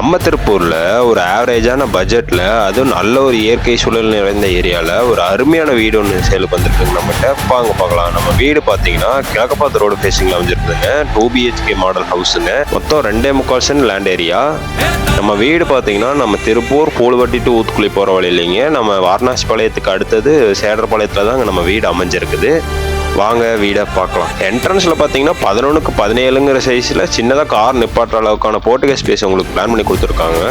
நம்ம திருப்பூரில் ஒரு ஆவரேஜான பட்ஜெட்டில் அதுவும் நல்ல ஒரு இயற்கை சூழல் நிறைந்த ஏரியாவில் ஒரு அருமையான வீடு ஒன்று சேலுக்கு வந்துருக்குங்க. நம்மகிட்ட வாங்க பார்க்கலாம். நம்ம வீடு பார்த்தீங்கன்னா கிழக்கப்பாத்து ரோடு ஃபேஸிங்கில் வந்துருக்குதுங்க. 2 BHK மாடல் ஹவுஸுங்க. மொத்தம் 2.25 சென்ட் லேண்ட் ஏரியா. நம்ம வீடு பார்த்தீங்கன்னா நம்ம திருப்பூர் பூலுவட்டி டு ஊத்துக்குழி போகிற வழி இல்லைங்க. நம்ம வாரணாசி பாளையத்துக்கு அடுத்தது சேடர்பாளையத்தில் தாங்க நம்ம வீடு அமைஞ்சிருக்குது. வாங்க வீடை பார்க்கலாம். என்ட்ரன்ஸில் பார்த்தீங்கன்னா 11க்கு 17ங்கிற சைஸில் சின்னதாக கார் நிப்பாட்டுற அளவுக்கான போர்ட்டுகேஸ் ஸ்பேஸ் உங்களுக்கு பிளான் பண்ணி கொடுத்துருக்காங்க.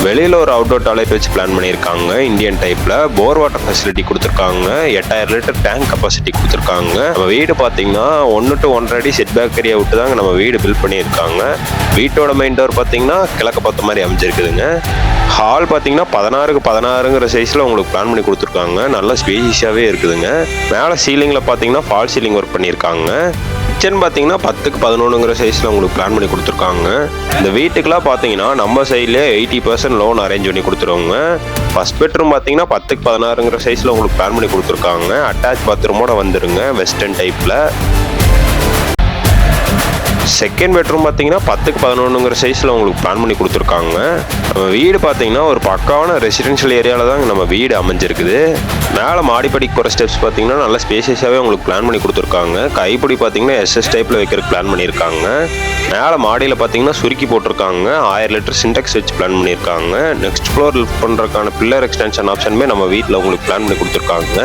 வெளியில் ஒரு அவுட்டோர் டாய்லெட் வச்சு பிளான் பண்ணியிருக்காங்க. இந்தியன் டைப்பில் போர் வாட்டர் ஃபெசிலிட்டி கொடுத்துருக்காங்க. 8000 லிட்டர் டேங்க் கெப்பாசிட்டி கொடுத்துருக்காங்க. நம்ம வீடு பார்த்தீங்கன்னா 1 to 1.5 அடி செட் பேக் ஏரியா விட்டு தாங்க நம்ம வீடு பில்ட் பண்ணியிருக்காங்க. வீட்டோட மெயின் டோர் பார்த்தீங்கன்னா கிழக்கு பார்த்த மாதிரி அமைஞ்சிருக்குதுங்க. ஹால் பார்த்தீங்கன்னா 16க்கு 16ங்கிற சைஸில் உங்களுக்கு பிளான் பண்ணி கொடுத்துருக்காங்க. நல்லா ஸ்பேஷியஸாகவே இருக்குதுங்க. மேலே சீலிங்கில் பார்த்தீங்கன்னா ஃபால் சீலிங் ஒர்க் பண்ணியிருக்காங்க. கிச்சன் பார்த்தீங்கன்னா 10க்கு 11ங்கிற சைஸில் உங்களுக்கு பிளான் பண்ணி கொடுத்துருக்காங்க. இந்த வீட்டுக்கெலாம் பார்த்தீங்கன்னா நம்ம சைட்லேயே 80% லோன் அரேஞ்ச் பண்ணி கொடுத்துருவோங்க. ஃபர்ஸ்ட் பெட்ரூம் பார்த்தீங்கன்னா 10க்கு 16ங்கிற சைஸில் உங்களுக்கு பிளான் பண்ணி கொடுத்துருக்காங்க. அட்டாச் பாத்ரூமோட வந்துருங்க வெஸ்டர்ன் டைப்பில். செகண்ட் பெட்ரூம் பார்த்தீங்கன்னா 10க்கு 11ங்கிற சைஸில் உங்களுக்கு பிளான் பண்ணி கொடுத்துருக்காங்க. நம்ம வீடு பார்த்தீங்கன்னா ஒரு பக்காவான ரெசிடென்ஷியல் ஏரியாவில் தான் நம்ம வீடு அமைஞ்சிருக்குது. மேலே மாடிப்படிக்கு போகிற ஸ்டெப்ஸ் பார்த்தீங்கன்னா நல்லா ஸ்பேஷியஸாகவே உங்களுக்கு பிளான் பண்ணி கொடுத்துருக்காங்க. கைப்பிடி பார்த்தீங்கன்னா SS டைப்பில் வைக்கிறதுக்கு பிளான் பண்ணியிருக்காங்க. மேலே மாடியில் பார்த்தீங்கன்னா சுருக்கி போட்டிருக்காங்க. 1000 லிட்டர் சின்டெக்ஸ் வச்சு பிளான் பண்ணியிருக்காங்க. நெக்ஸ்ட் ஃப்ளோர் லிஃப்ட் பண்ணுறதுக்கான பில்லர் எக்ஸ்டென்ஷன் ஆப்ஷனுமே நம்ம வீட்டில் உங்களுக்கு பிளான் பண்ணி கொடுத்துருக்காங்க.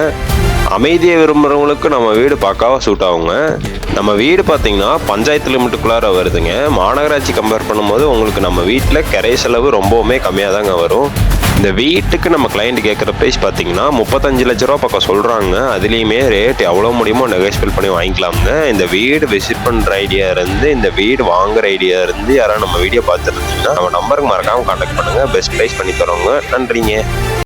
அமைதியை விரும்புகிறவங்களுக்கு நம்ம வீடு பக்காவாக சூட் ஆகுங்க. நம்ம வீடு பார்த்தீங்கன்னா பஞ்சாயத்து லிமிட்டுக்குள்ளார வருதுங்க. மாநகராட்சி கம்பேர் பண்ணும்போது உங்களுக்கு நம்ம வீட்டில் கிரை செலவு ரொம்பவுமே கம்மியாக தாங்க வரும். இந்த வீட்டுக்கு நம்ம கிளைண்ட் கேட்குற ப்ரைஸ் பார்த்தீங்கன்னா 35 லட்ச ரூபா பக்கம் சொல்கிறாங்க. அதுலேயுமே ரேட் எவ்வளோ முடியுமோ நெகோஷியபிள் பண்ணி வாங்கிக்கலாமுங்க. இந்த வீடு விசிட் பண்ணுற ஐடியா இருந்து இந்த வீடு வாங்குற ஐடியா இருந்து யாராவது நம்ம வீடியோ பார்த்துருந்தீங்கன்னா நம்ம நம்பருக்கு மறக்காமல் கான்டாக்ட் பண்ணுங்கள். பெஸ்ட் ப்ரைஸ் பண்ணி தரோங்க. நன்றிங்க.